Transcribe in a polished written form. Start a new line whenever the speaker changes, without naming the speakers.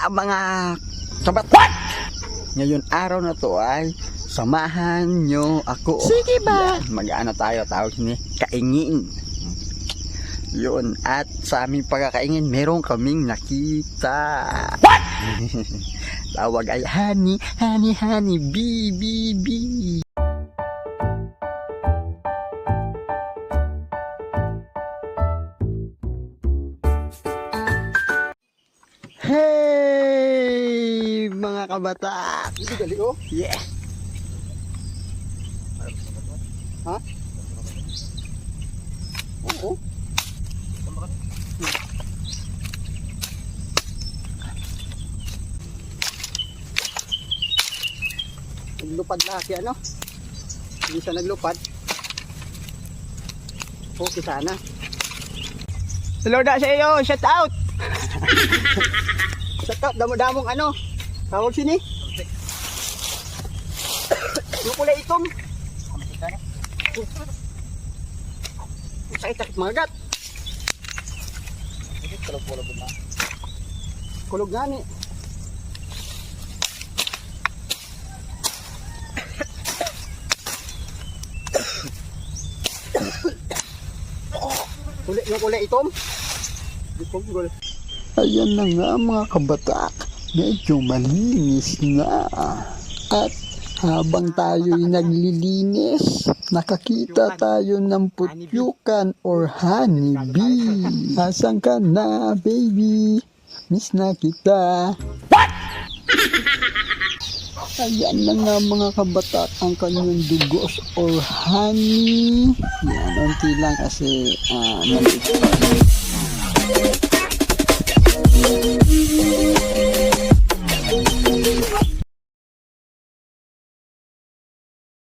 mga kabatak! Ngayon araw na to ay samahan nyo ako. Sige ba? Mag-ano tayo, tawag ni kaingin. Yun, at sa aming pagkakaingin, meron kaming nakita. What? Tawag ay honey, honey, honey, bee, bee, bee. Hey, mga kabatak!
Hindi gali oh.
Yeah!
Ha? Oo. Naglupad na si ano? Hindi siya naglupad. Okay sana.
Hello da sa iyo! Shout out!
Shout out, damo-damong ano? Tawag sini? Yung kulay itong. Sakit-sakit mga gat. Kulog gani. Yung kulay itong.
Ayan na nga mga kabatak, medyo malinis na. At habang tayo'y naglilinis, nakakita tayo ng putyukan or honeybee. Asan ka na, baby? Miss na kita. What? Ayan na nga mga kabatak ang kanyang dugos or honey. Yan, unti lang kasi nandito.